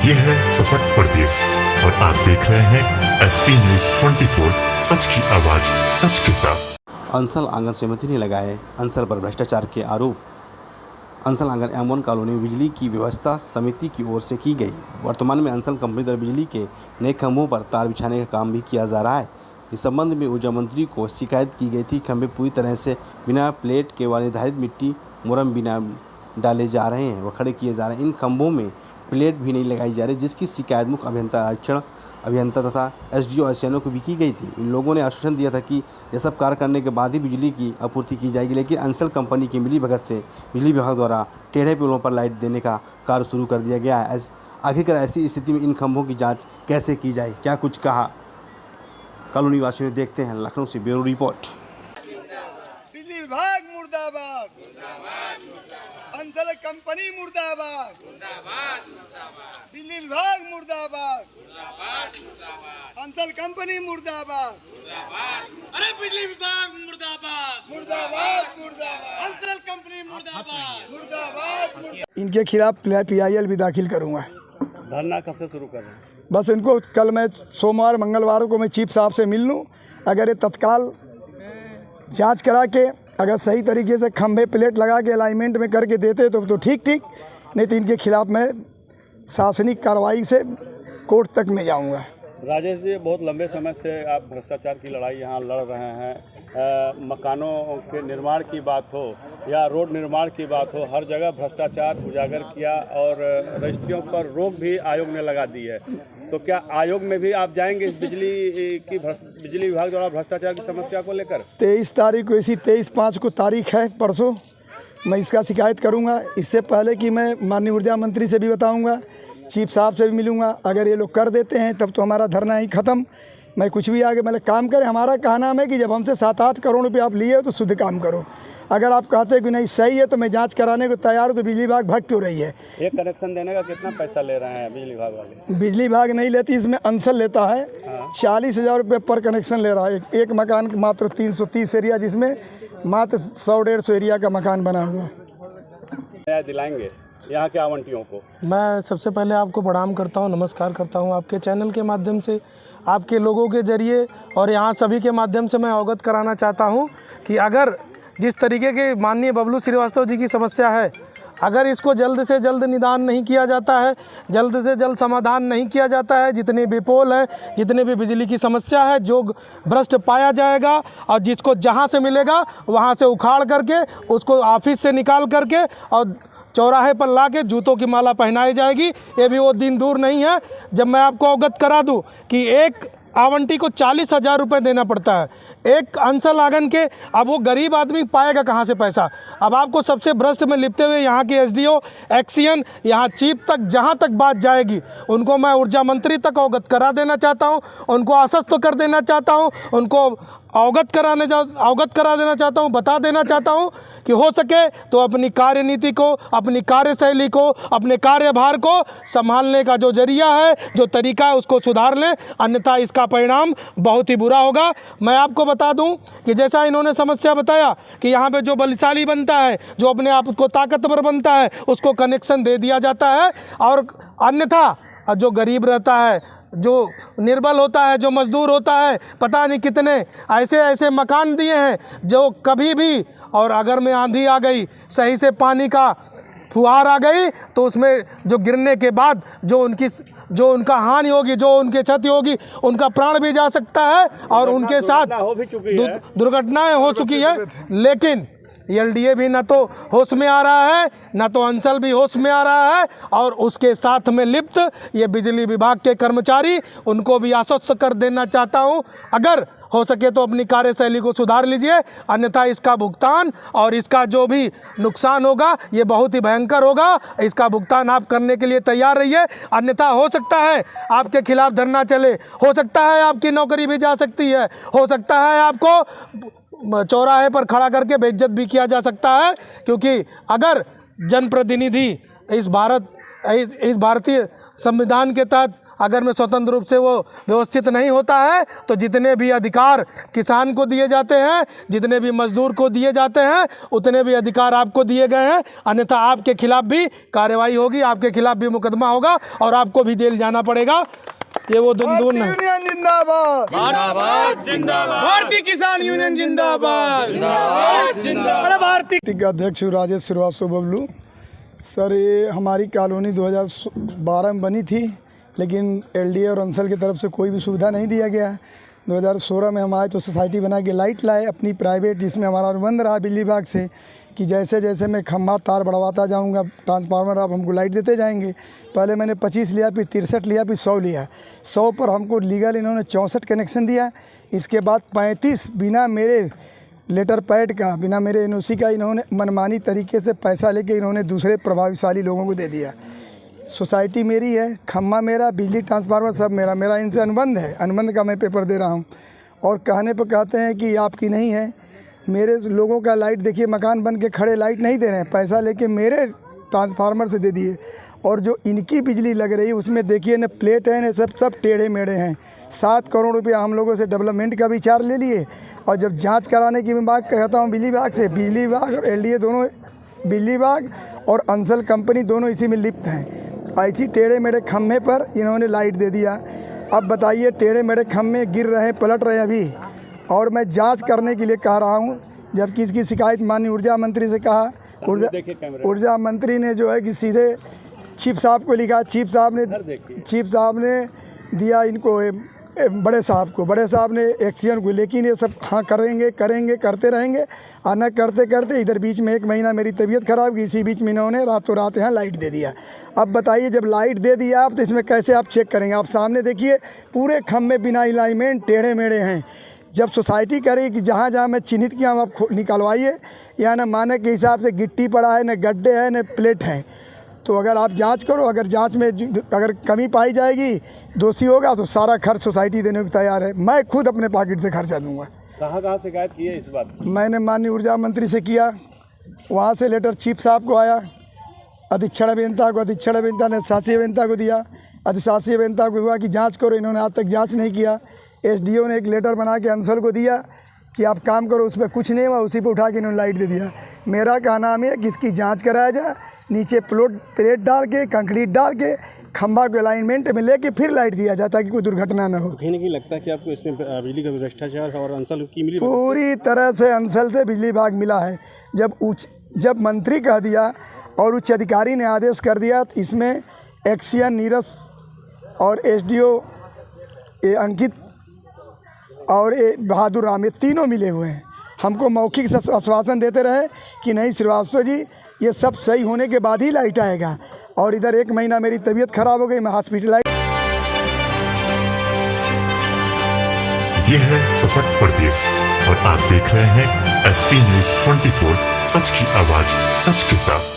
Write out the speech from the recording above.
ये है सशक्त प्रदेश और आप देख रहे हैं एसपी न्यूज 24, सच की आवाज सच के साथ। अंसल आंगन समिति ने लगाए अंसल पर भ्रष्टाचार के आरोप। अंसल आंगन M1 कॉलोनी में बिजली की व्यवस्था समिति की ओर से की गई। वर्तमान में अंसल कंपनी द्वारा बिजली के नए खंभों पर तार बिछाने का काम भी किया जा रहा है। इस संबंध में ऊर्जा मंत्री को शिकायत की गई थी। खंभे पूरी तरह से बिना प्लेट के व निर्धारित मिट्टी मुरम बिना डाले जा रहे हैं व खड़े किए जा रहे हैं। इन खंभों में प्लेट भी नहीं लगाई जा रही, जिसकी शिकायत मुख्य अभियंता आरक्षण अभियंता तथा SDO और को भी की गई थी। इन लोगों ने आश्वासन दिया था कि यह सब कार्य करने के बाद ही बिजली की आपूर्ति की जाएगी, लेकिन अंसल कंपनी की मिलीभगत से बिजली विभाग द्वारा टेढ़े पुलों पर लाइट देने का कार्य शुरू कर दिया गया है। आखिरकार ऐसी स्थिति में इन खंभों की जांच कैसे की जाए, क्या कुछ कहा कॉलोनी वासियों ने, देखते हैं। लखनऊ से ब्यूरो रिपोर्ट। बिजली विभाग मुर्दाबाद, अंसल कंपनी मुर्दाबाद, बिजली विभाग मुर्दाबाद, अंसल कंपनी मुर्दाबाद, अरे बिजली विभाग मुर्दाबाद, मुर्दाबाद मुर्दाबाद, अंसल कंपनी मुर्दाबाद, मुर्दाबाद। इनके खिलाफ PIL भी दाखिल करूंगा। धरना कब से शुरू कर रहे हैं? बस इनको कल मैं सोमवार मंगलवार को मैं चीफ साहब से मिल लूँ। अगर ये तत्काल जांच करा के अगर सही तरीके से खंभे प्लेट लगा के अलाइनमेंट में करके देते तो ठीक, नहीं तो इनके खिलाफ मैं शासनिक कार्रवाई से कोर्ट तक में जाऊंगा। राजेश जी, बहुत लंबे समय से आप भ्रष्टाचार की लड़ाई यहाँ लड़ रहे हैं। मकानों के निर्माण की बात हो या रोड निर्माण की बात हो, हर जगह भ्रष्टाचार उजागर किया और रजिस्ट्रियों पर रोक भी आयोग ने लगा दी है। तो क्या आयोग में भी आप जाएंगे इस बिजली विभाग द्वारा भ्रष्टाचार की समस्या को लेकर? 23 तारीख को, इसी 23/5 को तारीख है, परसों मैं इसका शिकायत करूँगा। इससे पहले कि मैं माननीय ऊर्जा मंत्री से भी बताऊँगा, चीफ साहब से भी मिलूँगा। अगर ये लोग कर देते हैं तब तो हमारा धरना ही ख़त्म। मैं कुछ भी आगे मतलब काम करें। हमारा कहना है कि जब हमसे 7-8 करोड़ रुपये आप लिए हो तो शुद्ध काम करो। अगर आप कहते हैं कि नहीं सही है तो मैं जांच कराने को तैयार हूँ। तो बिजली विभाग भाग क्यों रही है? एक कनेक्शन देने का कितना पैसा ले रहे हैं बिजली विभाग वाले? बिजली विभाग नहीं लेती, इसमें अंसल लेता है। 40,000 रुपये पर कनेक्शन ले रहा है। एक मकान मात्र 330 एरिया, जिसमें मात्र 100-150 एरिया का मकान बना हुआ। नया दिलाएंगे यहाँ के आवंटियों को? मैं सबसे पहले आपको प्रणाम करता हूँ, नमस्कार करता हूँ। आपके चैनल के माध्यम से, आपके लोगों के जरिए और यहाँ सभी के माध्यम से मैं अवगत कराना चाहता हूँ कि अगर जिस तरीके के माननीय बबलू श्रीवास्तव जी की समस्या है, अगर इसको जल्द से जल्द निदान नहीं किया जाता है, जल्द से जल्द समाधान नहीं किया जाता है, जितने भी पोल हैं, जितने भी बिजली की समस्या है, जो भ्रष्ट पाया जाएगा और जिसको जहाँ से मिलेगा वहाँ से उखाड़ करके उसको ऑफिस से निकाल करके और चौराहे पर ला के जूतों की माला पहनाई जाएगी। ये भी वो दिन दूर नहीं है जब मैं आपको अवगत करा दूं कि एक आवंटी को 40,000 रुपये देना पड़ता है एक अंसल आंगन के। अब वो गरीब आदमी पाएगा कहाँ से पैसा? अब आपको सबसे भ्रष्ट में लिपते हुए यहाँ के SDO, एक्सियन, यहाँ चीफ तक, जहाँ तक बात जाएगी उनको मैं ऊर्जा मंत्री तक अवगत करा देना चाहता हूँ, उनको आश्वस्त कर देना चाहता हूँ, उनको अवगत करा देना चाहता हूँ, बता देना चाहता हूँ कि हो सके तो अपनी कार्यनीति को, अपनी कार्यशैली को, अपने कार्यभार को संभालने का जो जरिया है, जो तरीका है, उसको सुधार लें, अन्यथा इसका परिणाम बहुत ही बुरा होगा। मैं आपको बता दूं कि जैसा इन्होंने समस्या बताया कि यहाँ पे जो बलशाली बनता है, जो अपने आप को ताकतवर बनता है, उसको कनेक्शन दे दिया जाता है, और अन्यथा जो गरीब रहता है, जो निर्बल होता है, जो मजदूर होता है, पता नहीं कितने ऐसे मकान दिए हैं जो कभी भी, और अगर में आंधी आ गई, सही से पानी का फुहार आ गई तो उसमें जो गिरने के बाद जो उनका हानि होगी, जो उनकी क्षति होगी, उनका प्राण भी जा सकता है और उनके साथ दुर्घटनाएं हो चुकी है। लेकिन LDA भी ना तो होश में आ रहा है, ना तो अंसल भी होश में आ रहा है, और उसके साथ में लिप्त ये बिजली विभाग के कर्मचारी, उनको भी आश्वस्त कर देना चाहता हूं, अगर हो सके तो अपनी कार्यशैली को सुधार लीजिए, अन्यथा इसका भुगतान और इसका जो भी नुकसान होगा ये बहुत ही भयंकर होगा। इसका भुगतान आप करने के लिए तैयार रहिए, अन्यथा हो सकता है आपके खिलाफ धरना चले, हो सकता है आपकी नौकरी भी जा सकती है, हो सकता है आपको चौराहे पर खड़ा करके बेइज्जत भी किया जा सकता है। क्योंकि अगर जनप्रतिनिधि इस भारतीय संविधान के तहत अगर में स्वतंत्र रूप से वो व्यवस्थित नहीं होता है तो जितने भी अधिकार किसान को दिए जाते हैं, जितने भी मजदूर को दिए जाते हैं, उतने भी अधिकार आपको दिए गए हैं। अन्यथा आपके खिलाफ भी कार्रवाई होगी, आपके खिलाफ भी मुकदमा होगा और आपको भी जेल जाना पड़ेगा। ये वो दुनदुन है। यूनियन जिंदाबाद भारतीय किसान यूनियन जिंदाबाद अरे भारतीय के अध्यक्ष राजेश श्रीवास्तव बबलू। सर, ये हमारी कॉलोनी 2012 में बनी थी, लेकिन एलडीए और अंसल की तरफ से कोई भी सुविधा नहीं दिया गया। 2016 में हम आए तो सोसाइटी बना के लाइट लाए अपनी प्राइवेट, जिसमें हमारा अनुबंध रहा बिजली विभाग से कि जैसे जैसे मैं खम्भा तार बढ़वाता जाऊंगा, ट्रांसफार्मर आप हमको लाइट देते जाएंगे। पहले मैंने 25 लिया, फिर 63 लिया, फिर 100 लिया। 100 पर हमको लीगल इन्होंने 64 कनेक्शन दिया। इसके बाद 35 बिना मेरे लेटर पैड का, बिना मेरे एनओसी का इन्होंने मनमानी तरीके से पैसा लेके इन्होंने दूसरे प्रभावशाली लोगों को दे दिया। सोसाइटी मेरी है, खम्भा मेरा, बिजली ट्रांसफार्मर सब मेरा इनसे अनुबंध है। अनुबंध का मैं पेपर दे रहा हूँ और कहने पर कहते हैं कि आपकी नहीं है। मेरे लोगों का लाइट देखिए, मकान बन के खड़े लाइट नहीं दे रहे हैं, पैसा लेके मेरे ट्रांसफार्मर से दे दिए। और जो इनकी बिजली लग रही है उसमें देखिए न प्लेट है न सब टेढ़े मेढ़े हैं। 7 करोड़ रुपया हम लोगों से डेवलपमेंट का विचार ले लिए और जब जांच कराने की मैं बात कहता हूँ बिजली विभाग से, बिजली विभाग और एलडीए दोनों, बिजली विभाग और अंसल कंपनी दोनों इसी में लिप्त हैं। ऐसी टेढ़े मेढ़े खम्भे पर इन्होंने लाइट दे दिया। अब बताइए, टेढ़े मेढ़े खम्भे गिर रहे हैं, पलट रहे हैं अभी, और मैं जांच करने के लिए कह रहा हूँ। जबकि इसकी शिकायत माननीय ऊर्जा मंत्री से कहा, ऊर्जा मंत्री ने जो है कि सीधे चीफ साहब को लिखा। चीफ साहब ने दिया इनको बड़े साहब ने एक्शन को, लेकिन ये सब हाँ करेंगे करते रहेंगे। और न करते करते इधर बीच में 1 महीना मेरी तबीयत खराब की, इसी बीच में इन्होंने रातों रात यहाँ लाइट दे दिया। अब बताइए, जब लाइट दे दिया आप तो इसमें कैसे आप चेक करेंगे? आप सामने देखिए, पूरे खम्भे बिना अलाइनमेंट टेढ़े मेढ़े हैं। जब सोसाइटी करे कि जहाँ जहाँ मैं चिन्हित किया हूँ आप निकलवाइए, या न मानक के हिसाब से गिट्टी पड़ा है, न गड्ढे हैं, न प्लेट हैं। तो अगर आप जांच करो, अगर जांच में अगर कमी पाई जाएगी, दोषी होगा तो सारा खर्च सोसाइटी देने को तैयार है। मैं खुद अपने पॉकेट से खर्चा दूंगा। कहाँ शिकायत की है इस बात? मैंने माननीय ऊर्जा मंत्री से किया, वहाँ से लेटर चीफ साहब को आया, अधीक्षण अभियंता ने शासी अभियंता को दिया, अधिशासी अभियंता को हुआ कि जाँच करो, इन्होंने आज तक जाँच नहीं किया। एसडीओ ने एक लेटर बना के अंसल को दिया कि आप काम करो, उस पर कुछ नहीं हुआ, उसी पर उठा के इन्होंने लाइट दे दिया। मेरा कहना है कि इसकी जांच कराया जाए, नीचे प्लेट डाल के, कंक्रीट डाल के, खंभा को अलाइनमेंट में लेके फिर लाइट दिया जाए ताकि कोई दुर्घटना न हो। कहीं न कहीं लगता है कि आपको इसमें बिजली का भ्रष्टाचार और अंसल की मिली? पूरी तरह से अंसल से बिजली विभाग मिला है। जब मंत्री कह दिया और उच्च अधिकारी ने आदेश कर दिया तो इसमें एक्सियन नीरस और एसडीओ अंकित और बहादुर राम, ये तीनों मिले हुए हैं। हमको मौखिक आश्वासन देते रहे कि नहीं श्रीवास्तव जी, ये सब सही होने के बाद ही लाइट आएगा। और इधर 1 महीना मेरी तबीयत खराब हो गई, मैं हॉस्पिटलाइज। ये है सशक्त प्रदेश और आप देख रहे हैं एसपी न्यूज 24, सच की आवाज सच के साथ।